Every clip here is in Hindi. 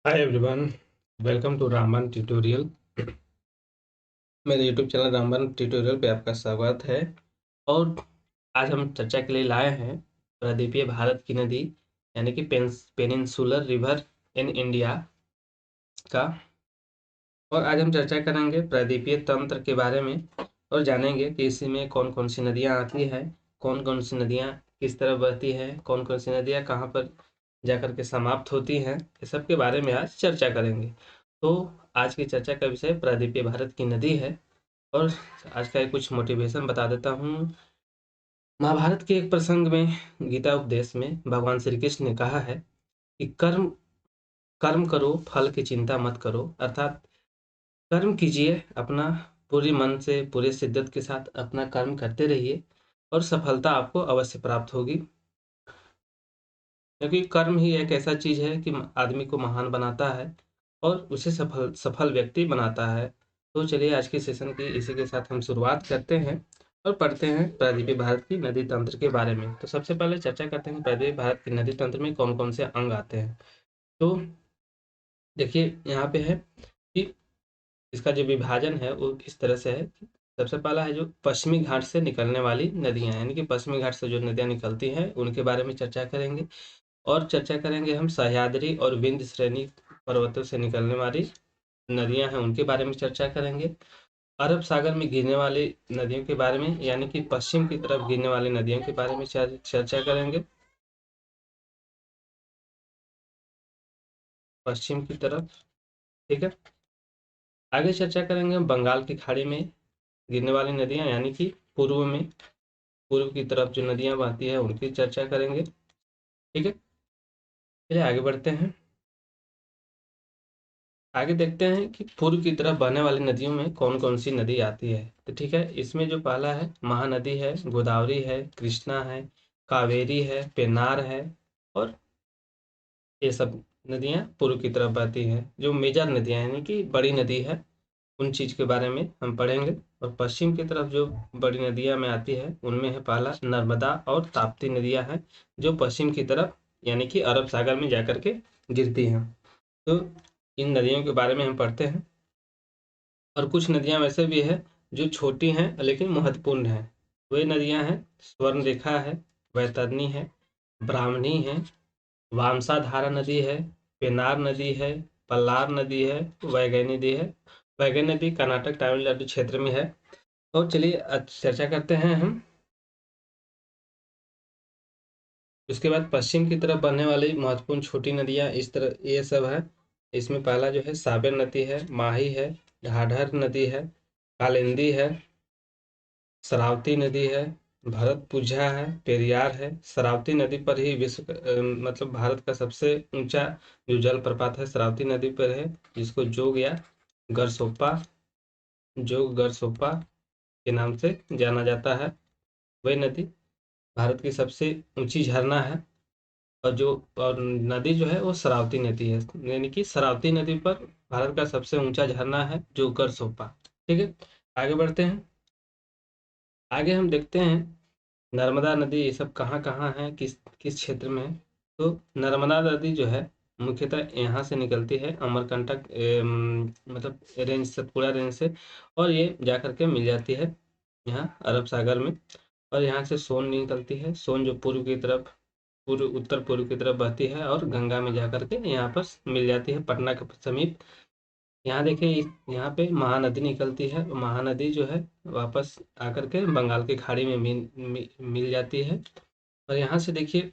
Hi everyone, welcome to Ramban tutorial. मेरे यूट्यूब चैनल रामबन ट्यूटोरियल पे आपका स्वागत है। और आज हम चर्चा के लिए लाए हैं प्रायद्वीपीय भारत की नदी यानी कि पेनिनसुलर रिवर इन इंडिया का। और आज हम चर्चा करेंगे प्रायद्वीपीय तंत्र के बारे में और जानेंगे कि इसमें कौन कौन सी नदियाँ आती हैं, कौन कौन सी नदियाँ किस तरह बहती हैं, कौन कौन सी नदियाँ कहाँ पर जाकर के समाप्त होती हैं, इस सब के बारे में आज चर्चा करेंगे। तो आज की चर्चा का विषय प्रायद्वीपीय भारत की नदी है। और आज का कुछ मोटिवेशन बता देता हूँ। महाभारत के एक प्रसंग में, गीता उपदेश में भगवान श्री कृष्ण ने कहा है कि कर्म कर्म करो, फल की चिंता मत करो। अर्थात कर्म कीजिए अपना, पूरी मन से पूरे शिद्दत के साथ अपना कर्म करते रहिए और सफलता आपको अवश्य प्राप्त होगी। क्योंकि कर्म ही एक ऐसा चीज है कि आदमी को महान बनाता है और उसे सफल सफल व्यक्ति बनाता है। तो चलिए आज के सेशन की इसी के साथ हम शुरुआत करते हैं और पढ़ते हैं प्रायद्वीपीय भारत की नदी तंत्र के बारे में। तो सबसे पहले चर्चा करते हैं प्रायद्वीपीय भारत की नदी तंत्र में कौन कौन से अंग आते हैं। तो देखिए यहाँ पे है कि इसका जो विभाजन है वो किस तरह से है। सबसे पहला है जो पश्चिमी घाट से निकलने वाली नदियां, यानी कि पश्चिमी घाट से जो नदियां निकलती हैं उनके बारे में चर्चा करेंगे। और चर्चा करेंगे हम सह्याद्री और विंध्य श्रेणी पर्वतों से निकलने वाली नदियां हैं उनके बारे में चर्चा करेंगे। अरब सागर में गिरने वाली नदियों के बारे में, यानी कि पश्चिम की तरफ गिरने वाली नदियों के बारे में चर्चा करेंगे, पश्चिम की तरफ। ठीक है। आगे चर्चा करेंगे हम बंगाल की खाड़ी में गिरने वाली नदियां, यानी कि पूर्व में, पूर्व की तरफ जो नदियां बहती है उनकी चर्चा करेंगे। ठीक है। चलिए आगे बढ़ते हैं। आगे देखते हैं कि पूर्व की तरफ बहने वाली नदियों में कौन कौन सी नदी आती है। तो ठीक है, इसमें जो पहला है महानदी है, गोदावरी है, कृष्णा है, कावेरी है, पेन्नार है। और ये सब नदियां पूर्व की तरफ बहती हैं। जो मेजर नदियां यानी कि बड़ी नदी है उन चीज के बारे में हम पढ़ेंगे। और पश्चिम की तरफ जो बड़ी नदियां में आती है उनमें है पहला नर्मदा और ताप्ती नदियां हैं जो पश्चिम की तरफ यानी कि अरब सागर में जाकर के गिरती हैं। तो इन नदियों के बारे में हम पढ़ते हैं। और कुछ नदियां वैसे भी है जो छोटी हैं लेकिन महत्वपूर्ण हैं। वे नदियां हैं स्वर्णरेखा है, वैतरणी है, ब्राह्मणी है, वामसाधारा नदी है, पेन्नार नदी है, पल्लार नदी है, वैगई नदी है। वैगई नदी कर्नाटक तमिलनाडु क्षेत्र में है। और चलिए चर्चा करते हैं हम। उसके बाद पश्चिम की तरफ बहने वाली महत्वपूर्ण छोटी नदियां इस तरह ये सब है। इसमें पहला जो है साबर नदी है, माही है, ढाढर नदी है, कालिंदी है, शरावती नदी है, भरतपुझा है, पेरियार है। शरावती नदी पर ही मतलब भारत का सबसे ऊंचा जो जल प्रपात है शरावती नदी पर है, जिसको जोग या गरसोप्पा के नाम से जाना जाता है। वह नदी भारत की सबसे ऊंची झरना है। और नदी जो है वो शरावती नदी है, यानी कि शरावती नदी पर भारत का सबसे ऊंचा झरना है जो गरसोप्पा। ठीक है। आगे बढ़ते हैं। आगे हम देखते हैं नर्मदा नदी ये सब कहाँ कहाँ है, किस किस क्षेत्र में है। तो नर्मदा नदी जो है मुख्यतः यहाँ से निकलती है अमरकंटक मतलब रेंज, सतपुड़ा रेंज से। और ये जा करके मिल जाती है यहाँ अरब सागर में। और यहाँ से सोन निकलती है, सोन जो पूर्व की तरफ, पूर्व उत्तर पूर्व की तरफ बहती है और गंगा में जा करके यहाँ पर मिल जाती है पटना के समीप। यहाँ देखिए यहाँ पे महानदी निकलती है, महानदी जो है वापस आकर के बंगाल की खाड़ी में मिल जाती है। और यहाँ से देखिए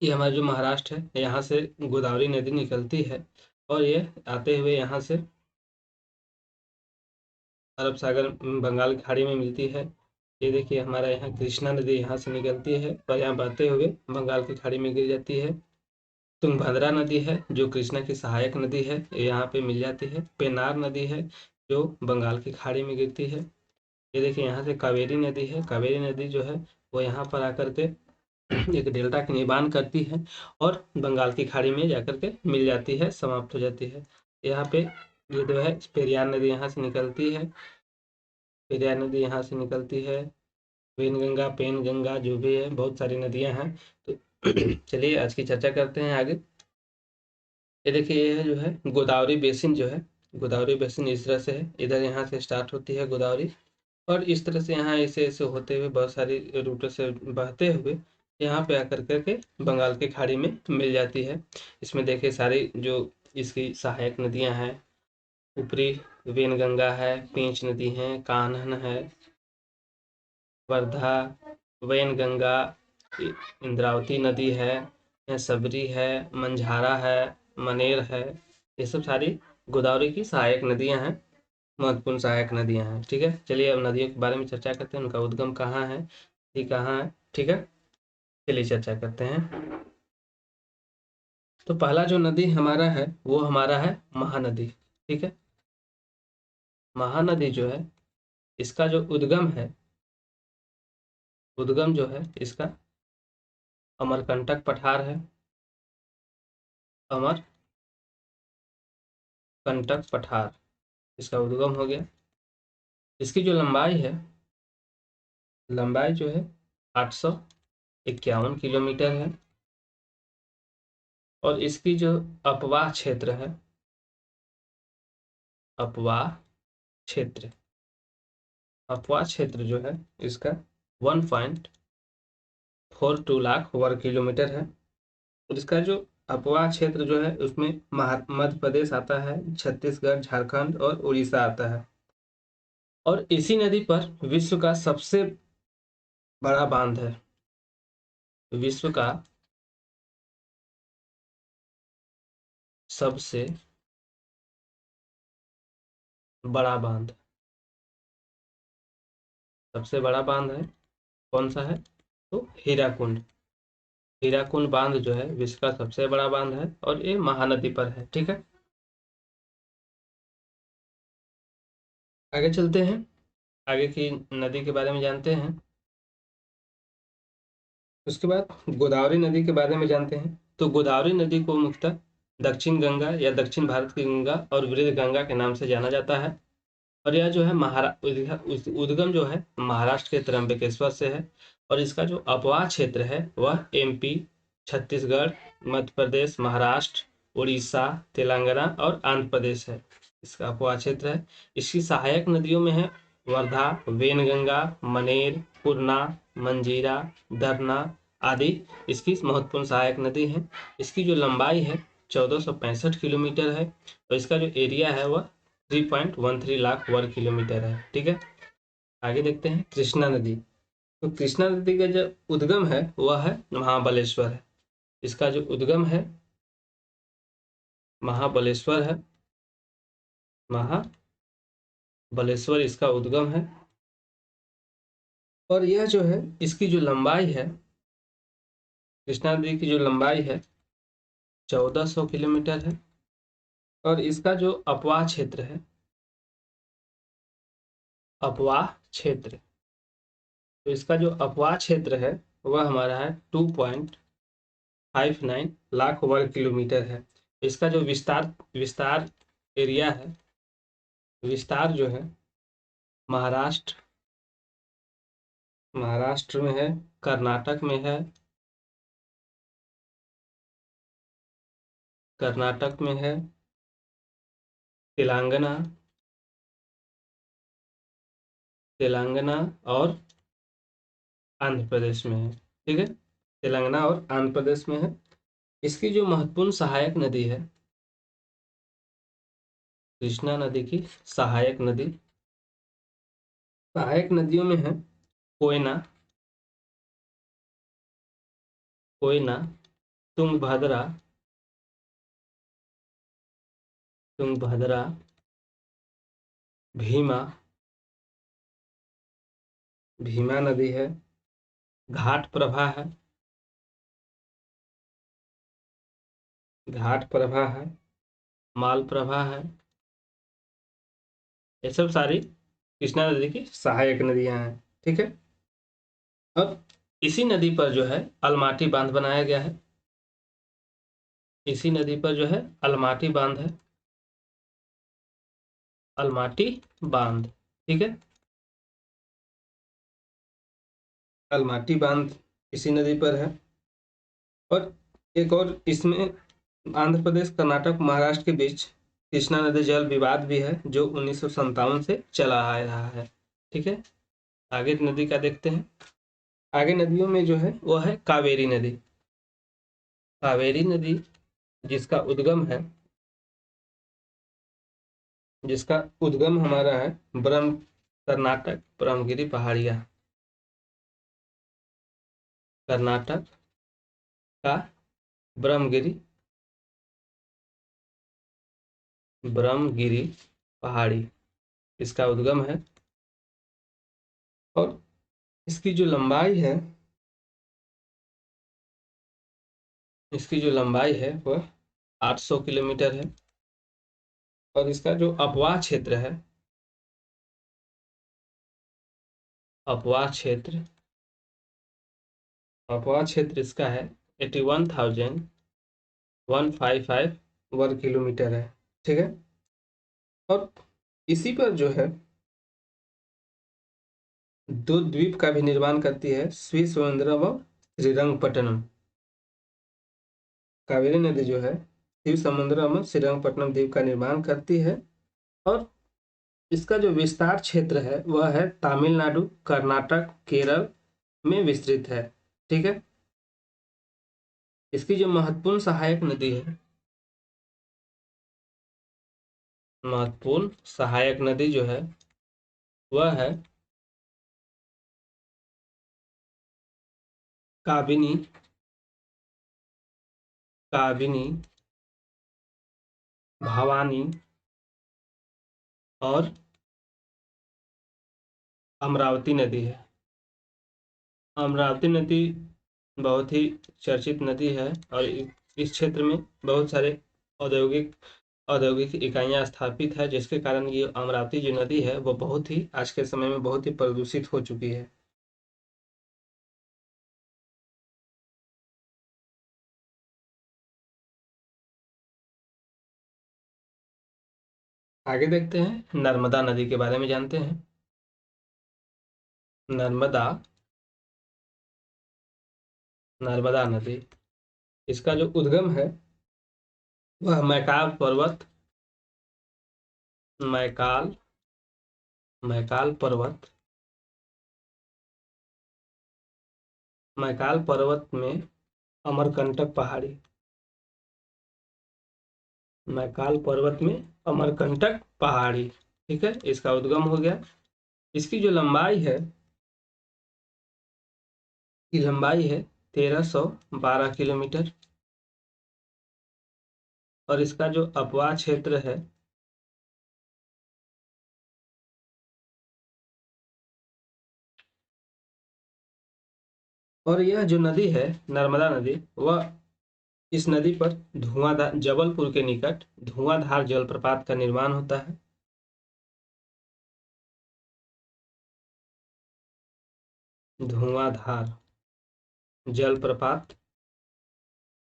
ये हमारा जो महाराष्ट्र है यहाँ से गोदावरी नदी निकलती है और ये आते हुए यहाँ से अरब सागर बंगाल की खाड़ी में मिलती है। ये देखिए हमारा यहाँ कृष्णा नदी यहाँ से निकलती है और यहाँ बहते हुए बंगाल की खाड़ी में गिर जाती है। तुंगभद्रा नदी है जो कृष्णा की सहायक नदी है, ये यहाँ पे मिल जाती है। पेनार नदी है जो बंगाल की खाड़ी में गिरती है। ये देखिए यहाँ से कावेरी नदी है, कावेरी नदी जो है वो यहाँ पर आकर के एक डेल्टा की निर्माण करती है और बंगाल की खाड़ी में जाकर के मिल जाती है, समाप्त हो जाती है। यहाँ पे ये जो है पेरियार नदी यहाँ से निकलती है, पेरियार नदी यहाँ से निकलती है। वेनगंगा, पेनगंगा जो भी है बहुत सारी नदियाँ हैं। तो चलिए आज की चर्चा करते हैं आगे। ये देखिए, ये है जो है गोदावरी बेसिन जो है, गोदावरी बेसिन इस तरह से है, इधर यहाँ से स्टार्ट होती है गोदावरी और इस तरह से यहाँ ऐसे ऐसे होते हुए बहुत सारी रूटों से बहते हुए यहाँ पे आकर करके बंगाल की खाड़ी में मिल जाती है। इसमें देखिए सारी जो इसकी सहायक नदियाँ हैं, ऊपरी वेनगंगा है, पेंच नदी है, कान्हन है, वर्धा, वैनगंगा, इंद्रावती नदी है, सबरी है, मंझारा है, मनेर है, ये सब सारी गोदावरी की सहायक नदियां हैं, महत्वपूर्ण सहायक नदियां हैं। ठीक है, चलिए अब नदियों के बारे में चर्चा करते हैं, उनका उद्गम कहाँ है, ये कहाँ है। ठीक है, चलिए चर्चा करते हैं। तो पहला जो नदी हमारा है वो हमारा है महानदी। ठीक है, महानदी जो है इसका जो उद्गम है, उद्गम जो है इसका अमरकंटक पठार है, अमरकंटक पठार इसका उद्गम हो गया। इसकी जो लंबाई है, लंबाई जो है 851 किलोमीटर है और इसकी जो अपवाह क्षेत्र है, अपवाह क्षेत्र, अपवाह क्षेत्र जो है इसका 1.42 लाख वर्ग किलोमीटर है और इसका जो अपवाह क्षेत्र जो है उसमें मध्य प्रदेश आता है, छत्तीसगढ़, झारखंड और उड़ीसा आता है। और इसी नदी पर विश्व का सबसे बड़ा बांध है, विश्व का सबसे बड़ा बांध, सबसे बड़ा बांध है कौन सा है, तो हीराकुंड, हीराकुंड बांध जो है विश्व का सबसे बड़ा बांध है और ये महानदी पर है। ठीक है, आगे चलते हैं, आगे की नदी के बारे में जानते हैं। उसके बाद गोदावरी नदी के बारे में जानते हैं। तो गोदावरी नदी को मुख्यतः दक्षिण गंगा या दक्षिण भारत की गंगा और वृद्ध गंगा के नाम से जाना जाता है और यह जो है उद्गम जो है महाराष्ट्र के त्र्यंबकेश्वर से है और इसका जो अपवाह क्षेत्र है वह एमपी, छत्तीसगढ़, मध्य प्रदेश, महाराष्ट्र, उड़ीसा, तेलंगाना और आंध्र प्रदेश है, इसका अपवाह क्षेत्र है। इसकी सहायक नदियों में है वर्धा, वेनगंगा, मनेर, पूर्णा, मंजीरा, धरना आदि इसकी महत्वपूर्ण सहायक नदी है। इसकी जो लंबाई है 1465 किलोमीटर है और इसका जो एरिया है वह 3.13 लाख वर्ग किलोमीटर है। ठीक है, आगे देखते हैं कृष्णा नदी। तो कृष्णा नदी का जो उद्गम है वह है महाबलेश्वर है, इसका जो उद्गम है महाबलेश्वर है, महाबलेश्वर इसका उद्गम है और यह जो है इसकी जो लंबाई है, कृष्णा नदी की जो लंबाई है 1400 किलोमीटर है और इसका जो अपवाह क्षेत्र है, अपवाह क्षेत्र, तो इसका जो अपवाह क्षेत्र है वह हमारा है 2.59 लाख वर्ग किलोमीटर है। इसका जो विस्तार विस्तार एरिया है, विस्तार जो है महाराष्ट्र, महाराष्ट्र में है, कर्नाटक में है, कर्नाटक में है, तेलंगाना, तेलंगाना और आंध्र प्रदेश में है। ठीक है, तेलंगाना और आंध्र प्रदेश में है। इसकी जो महत्वपूर्ण सहायक नदी है, कृष्णा नदी की सहायक नदी, सहायक नदियों में है कोयना, कोयना, तुंगभद्रा, तुंगभद्रा, भीमा, भीमा नदी है, घाट प्रभा है, घाट प्रभा है, माल प्रभा है, ये सब सारी कृष्णा नदी की सहायक नदियां हैं। ठीक है, अब इसी नदी पर जो है अलमाटी बांध बनाया गया है, इसी नदी पर जो है अलमाटी बांध है, अलमाटी बांध। ठीक है, अलमाटी बांध इसी नदी पर है और एक और इसमें आंध्र प्रदेश, कर्नाटक, महाराष्ट्र के बीच कृष्णा नदी जल विवाद भी है, जो 1957 से चला आ रहा है। ठीक है, आगे नदी का देखते हैं। आगे नदियों में जो है वो है कावेरी नदी। कावेरी नदी जिसका उद्गम है, जिसका उद्गम हमारा है कर्नाटक ब्रह्मगिरी पहाड़िया, कर्नाटक का ब्रह्मगिरी ब्रह्मगिरी पहाड़ी इसका उद्गम है। और इसकी जो लंबाई है, इसकी जो लंबाई है वह 800 किलोमीटर है। और इसका जो अपवाह क्षेत्र है, अपवाह क्षेत्र अपवाह क्षेत्र इसका है 81,155 वर्ग किलोमीटर है। ठीक है, और इसी पर जो है दो द्वीप का भी निर्माण करती है, शिवसमुद्रम व श्रीरंगपट्टनम। कावेरी नदी जो है शिवसमुद्रम व श्रीरंगपट्टनम द्वीप का निर्माण करती है। और इसका जो विस्तार क्षेत्र है वह है तमिलनाडु, कर्नाटक, केरल में विस्तृत है। ठीक है, इसकी जो महत्वपूर्ण सहायक नदी है, महत्वपूर्ण सहायक नदी जो है वह है काबिनी, काबिनी, भवानी और अमरावती नदी है। अमरावती नदी बहुत ही चर्चित नदी है और इस क्षेत्र में बहुत सारे औद्योगिक औद्योगिक इकाइयां स्थापित है, जिसके कारण ये अमरावती जो नदी है वो बहुत ही आज के समय में बहुत ही प्रदूषित हो चुकी है। आगे देखते हैं, नर्मदा नदी के बारे में जानते हैं। नर्मदा नर्मदा नदी इसका जो उद्गम है वह मैकाल पर्वत, मैकाल मैकाल पर्वत मैकाल पर्वत में अमरकंटक पहाड़ी, मैकाल पर्वत में अमरकंटक पहाड़ी। ठीक है, इसका उद्गम हो गया। इसकी जो लंबाई है, की लंबाई है 1312 किलोमीटर। और इसका जो अपवाह क्षेत्र है और यह जो नदी है नर्मदा नदी, वह इस नदी पर धुआंधार, जबलपुर के निकट धुआंधार जलप्रपात का निर्माण होता है। धुआंधार जलप्रपात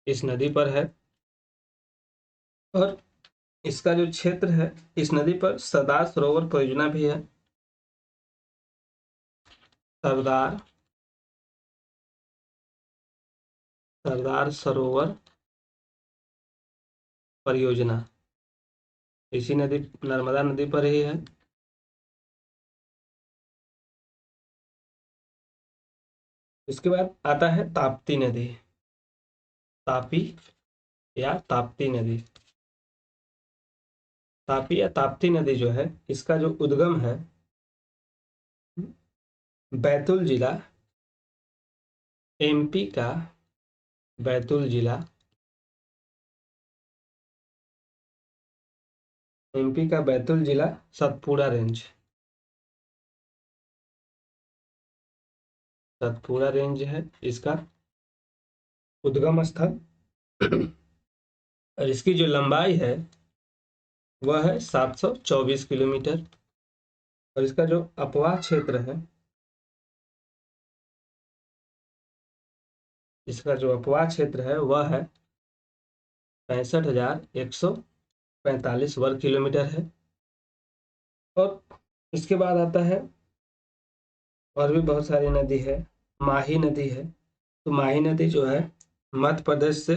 इस नदी पर है। और इसका जो क्षेत्र है, इस नदी पर सरदार सरोवर परियोजना भी है। सरदार सरदार सरोवर परियोजना इसी नदी, नर्मदा नदी पर ही है। इसके बाद आता है ताप्ती नदी, तापी या ताप्ती नदी। तापी या ताप्ती नदी जो है इसका जो उद्गम है बैतूल जिला, एमपी का बैतूल जिला, एमपी का बैतूल जिला, सतपुड़ा रेंज, सतपुड़ा रेंज है इसका उद्गम स्थल। और इसकी जो लंबाई है वह है 724 किलोमीटर। और इसका जो अपवाह क्षेत्र है, इसका जो अपवाह क्षेत्र है वह है 65,145 वर्ग किलोमीटर है। और इसके बाद आता है और भी बहुत सारी नदी है, माही नदी है। तो माही नदी जो है मध्य प्रदेश से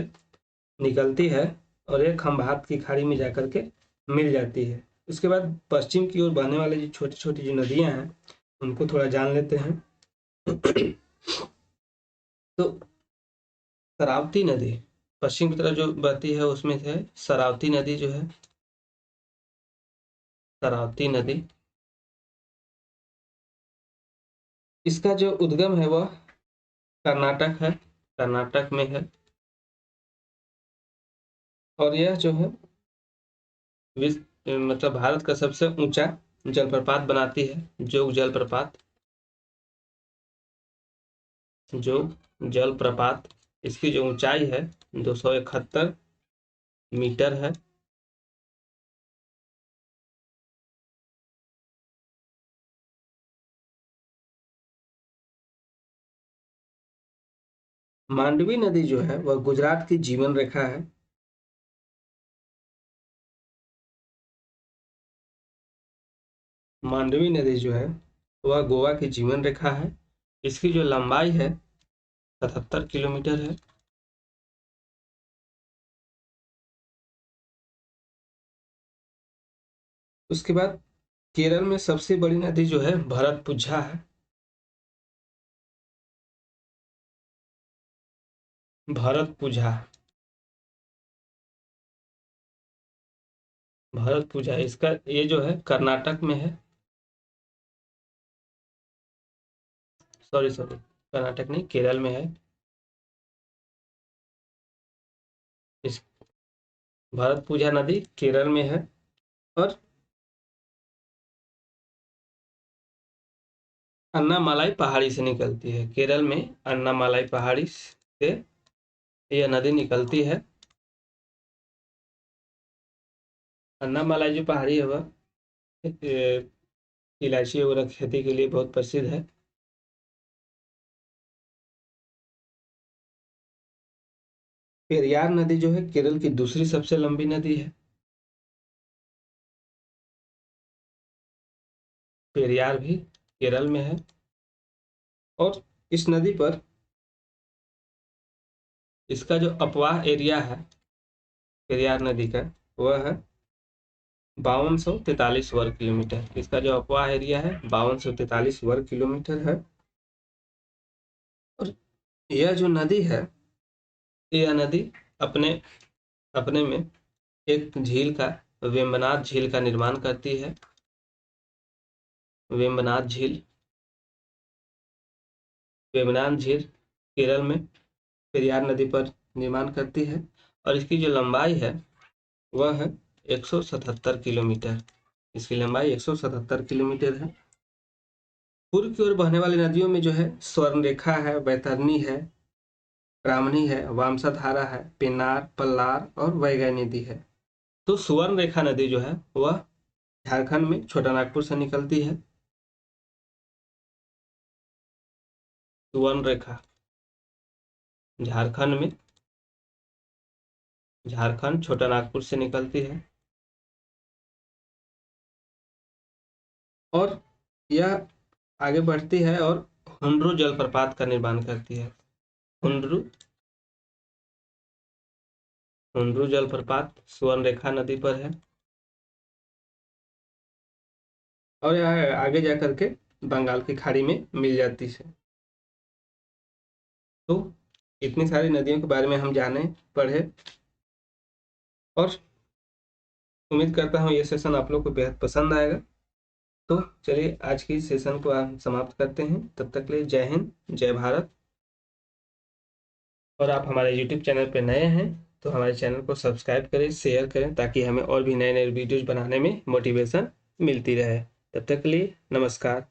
निकलती है और एक खंभात की खाड़ी में जाकर के मिल जाती है। उसके बाद पश्चिम की ओर बहने वाले जो छोटी छोटी जो नदियां हैं उनको थोड़ा जान लेते हैं। तो शरावती नदी पश्चिम की तरफ जो बहती है उसमें से शरावती नदी जो है, शरावती नदी, इसका जो उद्गम है वह कर्नाटक है, कर्नाटक में है। और यह जो है मतलब भारत का सबसे ऊंचा जलप्रपात बनाती है, जोग जलप्रपात। जोग जलप्रपात, इसकी जो ऊंचाई है 271 मीटर है। मांडवी नदी जो है वह गुजरात की जीवन रेखा है। मांडवी नदी जो है वह गोवा की जीवन रेखा है। इसकी जो लंबाई है 77 किलोमीटर है। उसके बाद केरल में सबसे बड़ी नदी जो है भरतपुझा है। भरतपुझा, भरतपुझा, इसका ये जो है कर्नाटक में है। सॉरी सॉरी, कर्नाटक नहीं, केरल में है। इस भरतपुझा नदी केरल में है और अन्नामलाई पहाड़ी से निकलती है। केरल में अन्नामलाई पहाड़ी से यह नदी निकलती है। अन्नामलाई जो पहाड़ी है वह इलायची वगैरह खेती के लिए बहुत प्रसिद्ध है। पेरियार नदी जो है केरल की दूसरी सबसे लंबी नदी है। पेरियार भी केरल में है और इस नदी पर इसका जो अपवाह एरिया है पेरियार नदी का वह है 5243 वर्ग किलोमीटर। इसका जो अपवाह एरिया है 5243 वर्ग किलोमीटर है। और यह जो नदी है, यह नदी अपने अपने में एक झील का, वेम्बनाड झील का निर्माण करती है। वेम्बनाड झील, वेम्बनाड झील केरल में पेरियार नदी पर निर्माण करती है और इसकी जो लंबाई है वह है 177 किलोमीटर। इसकी लंबाई 177 किलोमीटर है। पूर्व की ओर बहने वाली नदियों में जो है स्वर्णरेखा है, बैतरणी है, ब्राह्मणी है, वामसाधारा है, पेन्नार, पल्लार और वैगै नदी है। तो सुवर्ण रेखा नदी जो है वह झारखंड में छोटा नागपुर से निकलती है। सुवर्ण रेखा झारखंड में, झारखंड छोटा नागपुर से निकलती है और यह आगे बढ़ती है और हुंड्रू जलप्रपात का निर्माण करती है। हुंड्रू, हुंड्रू जलप्रपात सुवर्ण रेखा नदी पर है और यह आगे जा करके बंगाल की खाड़ी में मिल जाती है। तो इतनी सारी नदियों के बारे में हम जाने, पढ़े और उम्मीद करता हूँ ये सेशन आप लोग को बेहद पसंद आएगा। तो चलिए आज की सेशन को हम समाप्त करते हैं। तब तक के लिए जय हिंद, जय भारत। और आप हमारे YouTube चैनल पर नए हैं तो हमारे चैनल को सब्सक्राइब करें, शेयर करें ताकि हमें और भी नए नए वीडियोज बनाने में मोटिवेशन मिलती रहे। तब तक के लिए नमस्कार।